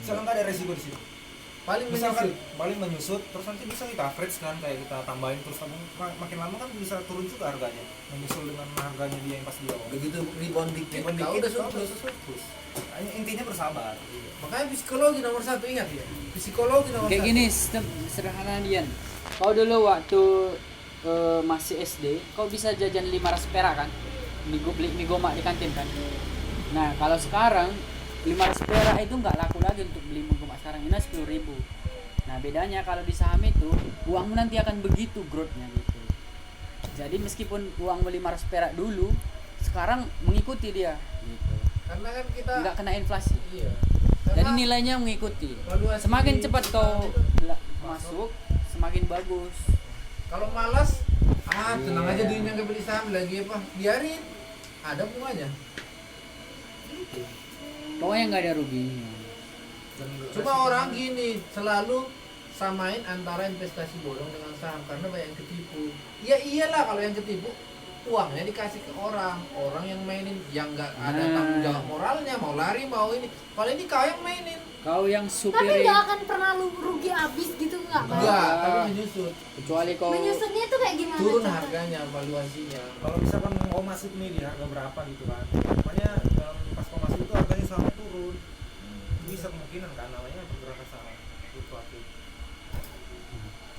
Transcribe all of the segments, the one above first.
Misalkan nggak ada resiko di situ. Paling Misalkan menyusut. paling menyusut, terus nanti bisa kita average kan, kayak kita tambahin terus makin lama kan bisa turun juga harganya. Menyusul dengan harganya dia yang pas di awal. Begitu rebound dikit, kau udah surplus. Intinya bersabar. Makanya psikologi nomor 1, ingat ya. Psikologi nomor 1. Kayak gini sistem sederhana Dian. Kau dulu waktu masih SD, kau bisa jajan 500 perak kan? Beli mie gomak di kantin kan? Nah, kalau sekarang 500 perak itu nggak laku lagi untuk beli mie gomak sekarang. Ini 10.000. Nah, bedanya kalau di saham itu uangmu nanti akan begitu growth-nya gitu. Jadi meskipun uangmu 500 perak dulu, sekarang mengikuti dia gitu. Karena kan kita Nggak kena inflasi. Iya. Jadi nilainya mengikuti. Valuasi Semakin cepat kau itu masuk, semakin bagus. kalau malas, tenang aja Iya. duitnya nggak beli saham lagi apa? Biarin. Ada bunganya. Pokoknya nggak ada ruginya. Cuma orang gini selalu samain antara investasi bodong dengan saham karena banyak yang ketipu. Ya iyalah kalau yang ketipu uangnya dikasih ke orang yang mainin yang nggak ada tanggung jawab moralnya, mau lari mau ini. Kalau ini kau yang mainin. Kau yang Tapi supir, nggak akan pernah lu rugi abis gitu nggak? Bang? Enggak, tapi menyusut. kecuali kau Menyusutnya tuh kayak gimana? Turun contohnya? harganya, valuasinya. Kalau misalkan mau masuk nih di harga berapa gitu kan, makanya pas mau masuk itu harganya sahamnya turun. Bisa kemungkinan kan, namanya pergerakan saham fluktuatif.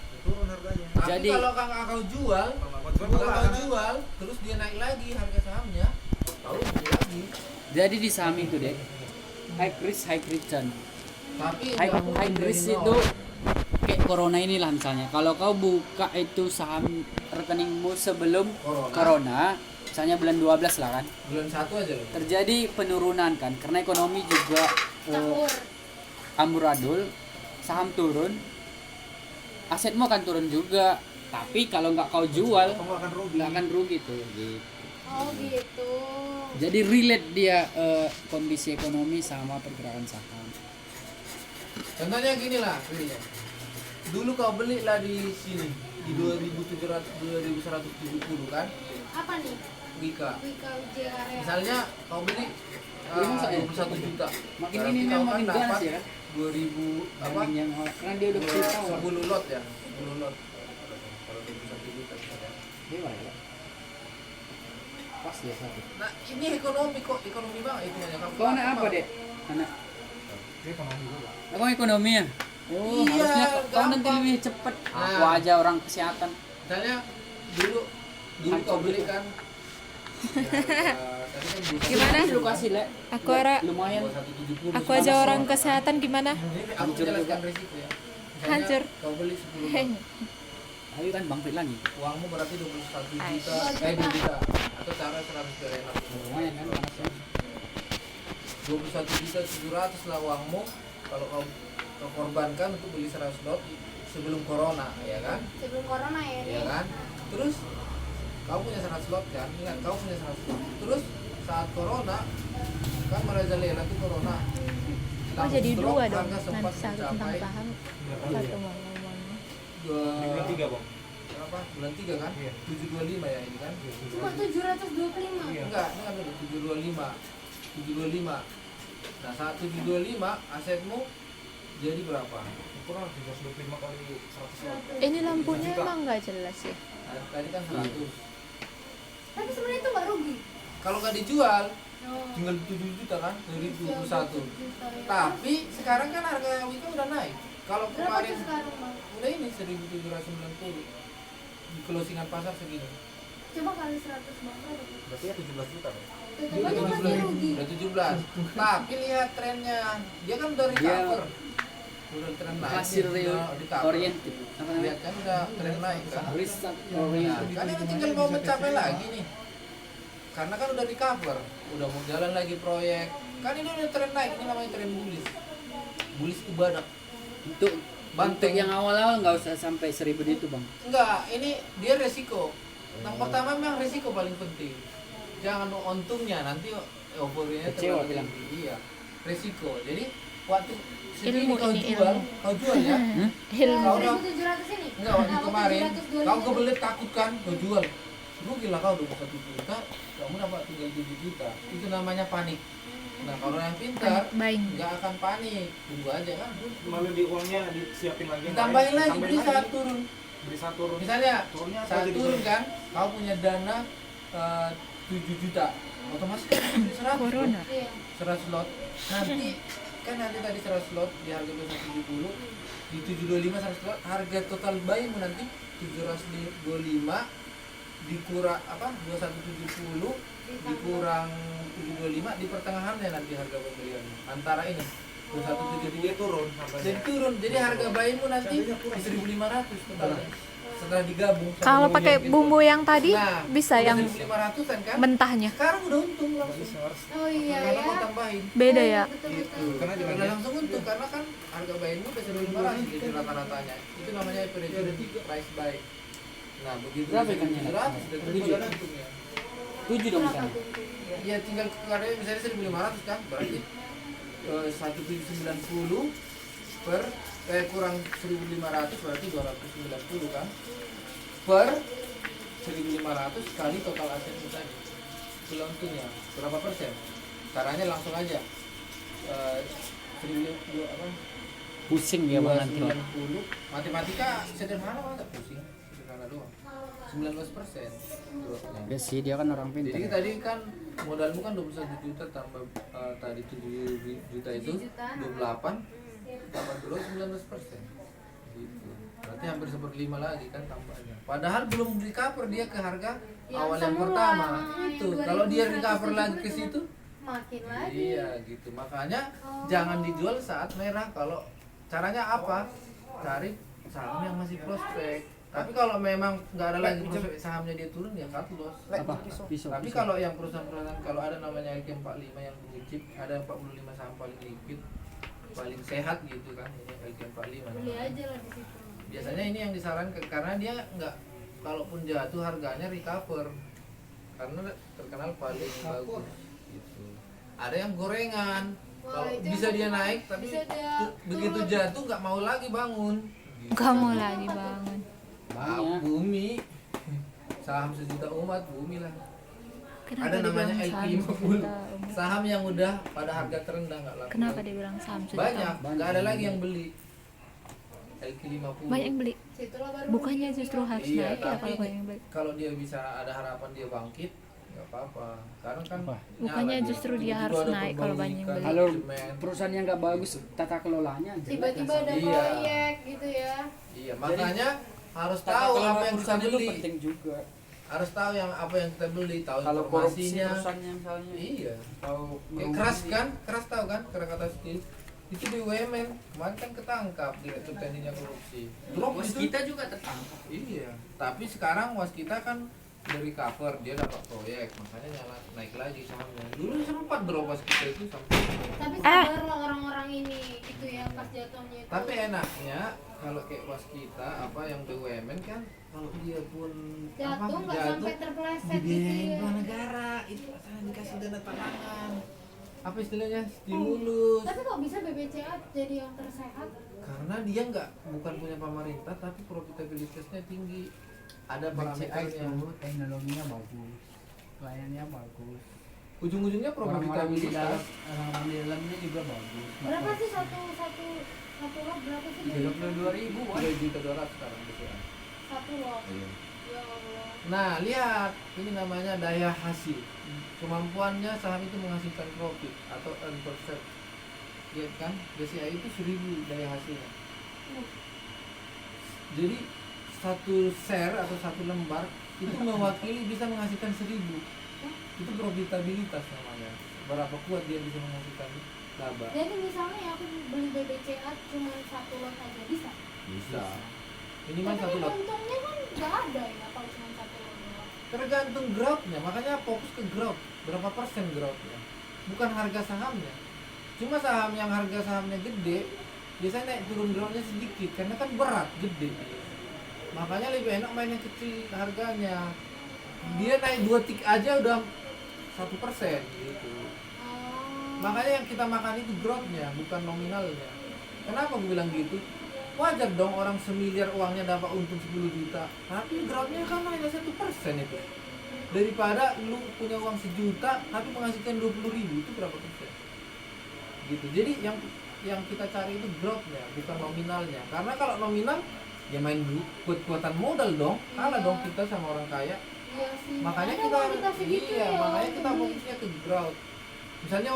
Ya, turun harganya. Tapi Jadi- kalau kau jual, Kalau kau jual, terus dia naik lagi harga sahamnya, kau rugi lagi. jadi di saham itu deh high risk high return. Tapi High, nggak mungkin high dari risk nol. itu kayak corona inilah misalnya. Kalau kau buka itu saham rekeningmu sebelum corona, misalnya bulan 12 lah kan, bulan 1 aja loh. terjadi penurunan kan karena ekonomi juga Campur. amburadul, saham turun, asetmu akan turun juga. Tapi kalau nggak kau jual, kamu akan rugi. nggak akan rugi tuh gitu. Oh gitu. Jadi relate dia kondisi ekonomi sama pergerakan saham. Contohnya gini lah, dulu kau beli lah di sini di 2170 kan, Apa nih? Wika. Wika Wijaya Karya. Misalnya kau beli Ini masa ya? 21 juta. Makin Berarti ini kau memang makin ganas dapat ya. 2000 apa? Dibanding yang karena dia udah kasih tahu. 10 lot ya, 10 lot. Kalau 21 juta misalnya. Dewa ya. Pas dia satu. Nah, ini ekonomi kok, ekonomi banget hitungannya. Kau anak apa dek? Anak. Dia ekonomi juga. Aku ekonomi ya. Oh, Iya, harusnya kau nanti gampang. lebih cepet. Nah. Aku aja orang kesehatan. Misalnya dulu kau beli kan. Gimana? Lu kasih le. Aku ora- lumayan. Aku aja orang kesehatan gimana? Aku Hancur jelaskan juga. resiko ya. Misalnya Hancur. Kau beli 10 lot. Ayo kan bangkit lagi. Uangmu berarti 21 Ay. juta, 2 juta. Atau cara 100 juta enak. Lumayan kan panasnya. 21 juta 700 lah uangmu kalau kau korbankan untuk beli 100 lot sebelum corona, ya kan? Sebelum corona ya Ya nih. kan? Terus kau punya 100 lot kan? Ingat kau punya 100 lot. Terus saat corona kan merajalela tuh corona. Oh jadi Langsung dua drop, dong. harga sempat Nanti satu tentang mencapai saham. Satu ngomong-ngomongnya. Di bulan 3 bang. berapa? Bulan 3 kan? Iya. 725 ya ini kan? Cuma 725. Iya. Enggak, ini kan dulu 725. 725. Nah, saat 725 asetmu jadi berapa? Kurang 325 kali 100 lot. Ini lampunya emang nggak jelas ya. Nah, tadi kan 100. Tapi sebenarnya itu nggak rugi. Kalau nggak dijual Oh. tinggal 7 juta kan dari Iya, 21. 7 juta ya. Tapi sekarang kan harga Wika udah naik. Kalau Berapa kemarin tuh sekarang bang? udah ini 1790 di closingan pasar segini. Coba kali 100 bang. berapa tuh? Berarti ya 17 juta bang. Tetep aja masih rugi. Udah 17. Tapi lihat trennya. Dia kan udah recover. Udah tren naik. Hasil nih, udah recover. oriented. Apa namanya? Lihat kan udah tren naik kan. Risk Nah, oriented. kan ini tinggal mau mencapai lagi nih. Karena kan udah recover, udah mau jalan lagi proyek. Kan ini udah tren naik, ini namanya tren bullish. Bullish itu badak. Untuk Banteng. yang awal-awal nggak usah sampai 1000 itu bang. Enggak, ini dia resiko. Yang pertama memang resiko paling penting. Jangan untungnya nanti euforianya Kecewa terlalu bilang. tinggi. Iya, resiko. Jadi waktu segini Ilmu kau ini, jual, ilmu. kau jual ya. Ilmu. Kau udah 1700 ini? enggak waktu Nah, kemarin 725 kau itu. kebelet takut kan, kau jual. Rugi lah kau 21 juta, kamu dapat tinggal 7 juta. Itu namanya panik. Nah kalau yang pintar Buying. nggak akan panik, tunggu aja kan. Malah di uangnya disiapin lagi. yang Ditambahin lain, lagi, tambahin beli lagi. saat turun. Beli saat turun. Misalnya Turunnya apa saat aja di turun sini? kan, kau punya dana 7 juta, otomatis kan beli 100 Corona. Iya. 100 slot. Nanti kan nanti tadi 100 slot di harga 270, di 725 100 slot, harga total bayimu nanti 725 dikurang apa 2170 dikurang 725 di pertengahannya nanti harga pembelian antara ini 2173 Dia turun harganya. jadi turun, jadi harga bayimu nanti di 1.500 totalnya setelah digabung sama Kalau bumbu pakai yang gitu. bumbu yang tadi Nah, bisa udah yang 1.500-an kan mentahnya. sekarang udah untung langsung Listeners. Oh iya karena ya. kau tambahin Beda ya. Betul gitu betul. Karena udah jalan langsung untung karena kan harga bayimu udah 1.500 jadi rata-ratanya itu namanya average price buy. Nah begitu Berapa ikannya? 700 dan Tujuh. itu ada untungnya 7 dong Berapa kan. tuh? ya tinggal keluarnya misalnya 1.500 kan berarti 1.790 per kurang 1.500 berarti 290 kan per 1.500 kali total asetmu tadi itulah untungnya berapa persen caranya langsung aja 1.000 apa Pusing ya bang nanti. 290 matematika sederhana banget pusing sederhana doang 19% growth-nya. Ya sih dia kan orang pintar. Jadi tadi kan modalmu kan 21 juta tambah tadi 7 juta itu 28 tambah growth 19%. Gitu. Berarti hampir 1/5 lagi kan tambahnya. Padahal belum recover dia ke harga Yang awal yang semula, pertama. yang Itu kalau dia 2170 recover lagi ke itu situ makin lagi. iya gitu. Makanya Oh. jangan dijual saat merah. Kalau caranya apa? Cari saham yang masih prospek. Tapi kalau memang nggak ada lagi prospek sahamnya dia turun ya cut loss. Apa? Pisau. Tapi kalau yang perusahaan-perusahaan kalau ada namanya LQ45 yang blue chip, ada 45 saham paling liquid, paling sehat gitu kan, ini LQ45. Beli aja lah di situ. Biasanya ini yang disarankan karena dia nggak kalaupun jatuh harganya recover. Karena terkenal paling bagus gitu. Ada yang gorengan. Wah, Kalau itu bisa yang dia naik tapi bisa dia begitu turun. jatuh nggak mau lagi bangun. Gitu. Kamu lagi bangun. Banyak. Bumi saham sejuta umat bumi lah. Kenapa Ada namanya dibilang saham LQ50 sejuta? saham yang udah pada harga terendah nggak laku Kenapa lagi. dia bilang saham sejuta? Banyak nggak ada lagi yang beli LQ50 Banyak yang beli. Situlah baru Bukannya rugi. justru harus Iya, naik ya tapi kalau banyak yang beli. kalau dia bisa ada harapan dia bangkit nggak apa-apa karena kan Apa? nyala Bukannya justru dia Tiba-tiba harus ada naik kalau banyak yang perbaikan, beli. Kalau manajemen. perusahaan yang nggak bagus tata kelolanya jelek Tiba-tiba ya, ada Sam. Iya. proyek gitu ya. Iya makanya harus Tata tahu kelola apa yang kita perusahaan itu beli penting juga. harus tahu yang apa yang kita beli tahu Kalau korupsi informasinya perusahaannya misalnya iya tahu kayak keras kan keras tahu kan Krakatau Steel itu BUMN kemarin kan ketangkap direktur tekniknya korupsi drop Bos itu kita juga tertangkap. iya tapi sekarang waskita kan dari cover dia dapat proyek makanya nyala naik lagi sahamnya dulu sempat drop waskita itu sampai Tapi sabarlah orang-orang ini gitu ya pas jatuhnya itu. tapi enaknya kalau kayak waskita apa yang BUMN kan kalau dia pun jatuh nggak sampai terpeleset gitu dibiayain ya. sama negara itu asalnya dikasih dana tangan apa istilahnya stimulus Tapi kok bisa BBCA jadi yang tersehat? karena dia nggak bukan punya pemerintah tapi profitabilitasnya tinggi ada BCA parameternya itu teknologinya bagus, pelayanannya bagus, ujung-ujungnya orang-orang di dalam profitabilitas orang-orang di dalamnya juga bagus. Berapa sih satu lot berapa sih? 32.000 wah. 3.200.000 sekarang BCA. Satu lot. Iya. Ya Allah. Nah lihat ini namanya daya hasil kemampuannya saham itu menghasilkan profit atau earn per share lihat kan BCA itu 1.000 daya hasilnya jadi satu share atau satu lembar itu mewakili bisa menghasilkan 1.000 itu profitabilitas namanya berapa kuat dia bisa menghasilkan laba Jadi misalnya aku beli BBCA cuma satu lot aja bisa. bisa minimal Tapi satu lot untungnya kan nggak ada ya kalau cuma satu lot doang. tergantung growth-nya makanya fokus ke growth berapa persen growth-nya bukan harga sahamnya cuma saham yang harga sahamnya gede biasanya naik turun growth-nya sedikit karena kan berat gede makanya lebih enak main yang kecil harganya dia naik 2 tik aja udah 1% gitu Oh. makanya yang kita makan itu growth-nya bukan nominalnya kenapa gue bilang gitu wajar dong orang semiliar uangnya dapat untung 10 juta tapi growth-nya kan hanya 1% itu daripada lu punya uang 1 juta tapi menghasilkan 20.000 itu berapa persen gitu. Jadi yang kita cari itu growth-nya, bukan nominalnya. Karena kalau nominal ya main kuat-kuatan modal dong, kalah dong kita sama orang kaya. Iya sih. Makanya Ada kita wanita segitu iya, ya, makanya kita beli. fokusnya ke growth. Misalnya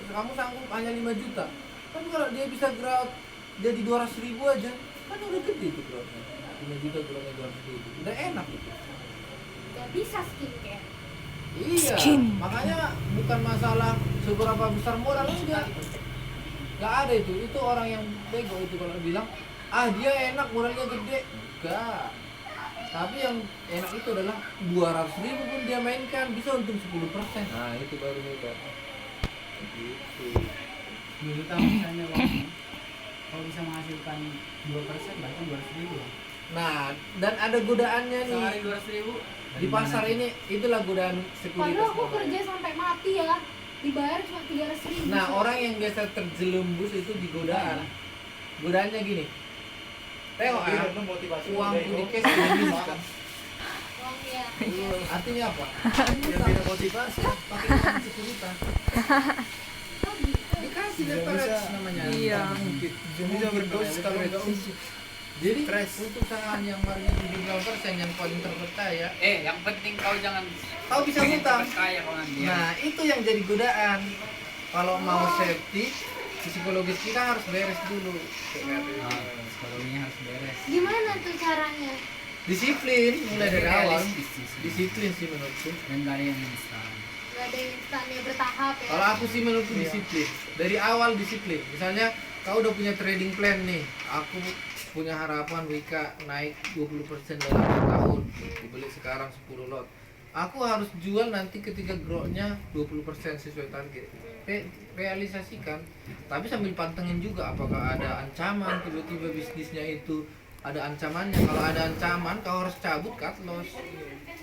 kamu sanggup hanya 5 juta, kan kalau dia bisa growth jadi 200.000 aja, kan udah gede tuh growth-nya. 5 juta growth-nya 200.000, udah enak gitu. Gak bisa skincare. Iya, makanya bukan masalah seberapa besar modal, enggak. Enggak ada itu orang yang bego itu kalau bilang, ah dia enak modalnya gede. Enggak. Tapi yang enak itu adalah 200.000 pun dia mainkan bisa untung 10%. Nah, itu baru hebat. Gitu. Dulu tahu misalnya kalau bisa menghasilkan 2% berarti 200.000. Nah, dan ada godaannya nih. Sehari 200.000 Di pasar ini itulah godaan sekuritas. Padahal aku namanya. kerja sampai mati ya, dibayar cuma 300.000. Nah, orang yang biasa terjelumus itu di godaan. Godaannya gini. Tengok ah, uangku di cash ini kan. Oh iya. Artinya apa? Yang beda motivasi. Pakai uang sekuritas. Dikasih leverage namanya. Iya. Bisa berdos kalau nggak untuk. Jadi Stress. untuk saham yang margin 70% yang paling terpercaya, Yang penting kau jangan kau bisa hutang. kaya kau nanti. Nah, itu yang jadi godaan. Kalau mau safety, psikologis kita harus beres dulu. psikologinya harus beres. Gimana tuh caranya? Disiplin mulai dari awal. Realistis sih. Disiplin sih menurutku. Dan gak ada yang instan. Gak ada yang instannya, bertahap ya. Kalau aku sih menurutku disiplin. Dari awal disiplin. Misalnya kau udah punya trading plan nih. Aku punya harapan Wika naik 20% dalam 2 tahun. Dibeli sekarang 10 lot. Aku harus jual nanti ketika growth-nya 20% sesuai target. Realisasikan. Tapi sambil pantengin juga apakah ada ancaman tiba-tiba bisnisnya itu ada ancamannya. Kalau ada ancaman kau harus cabut cut loss.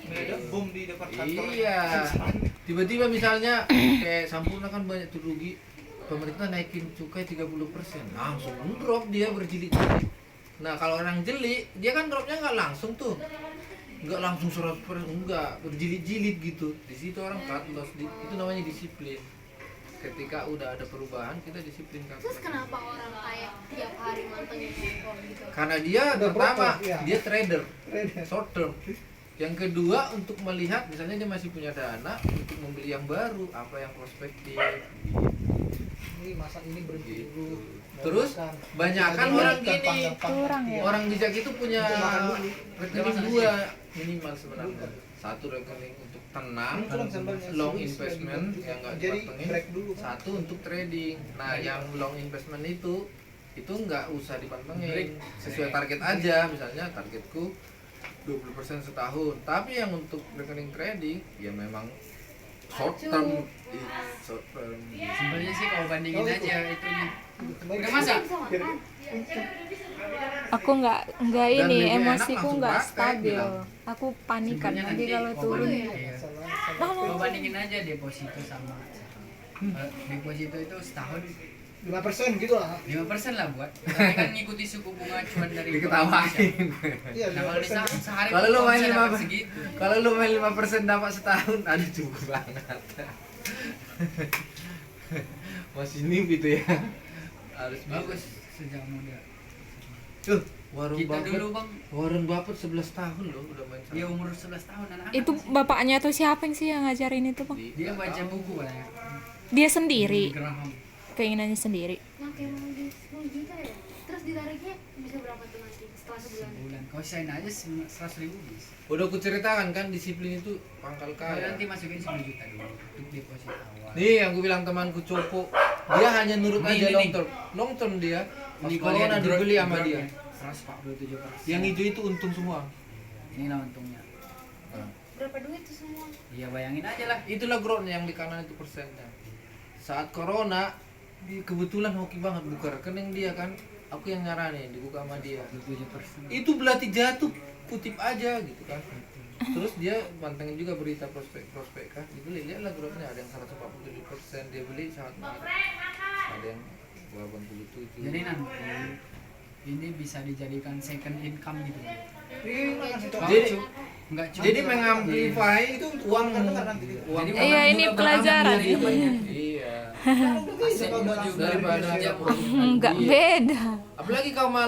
Ada bom di depan kantor. Iya. Tiba-tiba misalnya kayak Sampurna kan banyak tuh rugi. Pemerintah naikin cukai 30%. Langsung drop dia berjilid-jilid. Nah, kalau orang jeli, dia kan dropnya nggak langsung tuh. Nggak langsung 100%, enggak, berjilid-jilid gitu. Di situ orang cut loss, itu namanya disiplin. Ketika udah ada perubahan, kita disiplin cut Terus loss. kenapa orang kayak tiap hari mantengin handphone gitu? Karena dia Udah pertama, broker, ya. dia trader, short term. Yang kedua untuk melihat, misalnya dia masih punya dana untuk membeli yang baru, apa yang prospektif. Ini masa ini berhenti Gitu. dulu. Terus banyakan orang gini, Kurang ya. orang bijak itu punya Untuk makan dulu. rekening dua minimal sebenarnya. Satu rekening untuk tenang, long investment yang nggak Jadi dipantengin. break dulu. Satu untuk trading. Nah, yang long investment itu nggak usah dipantengin, sesuai target aja. Misalnya targetku 20% setahun. Tapi yang untuk rekening trading ya memang short term. Short term. Sebenarnya sih kalau bandingin Oh, aja itu nih. Udah masak? Bisa makan. Aku nggak Dan ini, lebih enak emosiku langsung nggak pakai, stabil. bilang. Aku panikan Sebenarnya nanti nanti kalau kalau turun. bandingin, ya? iya. Nah, Kalau bandingin aja deposito sama deposito itu setahun 5% gitu lah. 5% lah buat. Tapi kan ngikuti suku bunga acuan dari Diketawain. Iya, Nah, kalau 5%. misalnya sehari Kalau lu kok main bisa 5 dapat segitu. Kalau lu main 5% dapat setahun, aduh cukup banget. Masih mimpi tuh ya. Harus Bagus sejak muda. Tuh, Warren Kita Buffett. dulu bang, Warren Buffett 11 tahun loh udah main dia saham. umur 11 tahun anak-anak. Itu bapaknya tuh siapa yang sih yang ngajarin itu, Bang? Dia baca buku katanya. Dia sendiri, Graham. keinginannya sendiri. Nah, kayak mau di 10 juta ya? Terus ditariknya bisa berapa tuh nanti setelah sebulan? Sebulan. Kau sign aja 100.000 bis. Udah aku ceritakan kan disiplin itu pangkal Kau kaya. nanti masukin 10 juta dulu untuk deposit awal. Nih yang gue bilang temanku Copo, dia hanya nurut Nih, aja nih, long nih. term. Long term dia. Pas Ini corona dibeli sama dia. 147%. Yang hijau itu untung semua. Ini lah untungnya. Nah, Berapa duit tuh semua? Iya bayangin aja lah. itulah growth-nya yang di kanan itu persennya. Saat corona, kebetulan hoki banget buka rekening dia kan. Aku yang nyaranin dibuka sama dia. 27%. Itu berarti jatuh, kutip aja gitu kan. Terus dia mantengin juga berita prospek kah, dibeli, lihatlah growth-nya ada yang 147% dia beli sangat menarik. Ada yang 87. Jadi nanti ini bisa dijadikan second income gitu. Jadi Enggak cuma jadi mengamplify Itu uang kan nanti. uang Jadi Iya, ini juga pelajaran beragam ini. dia. Iya. Iya. Asetmu juga Daripada kerja kau- Enggak Iya. beda. Apalagi kau malah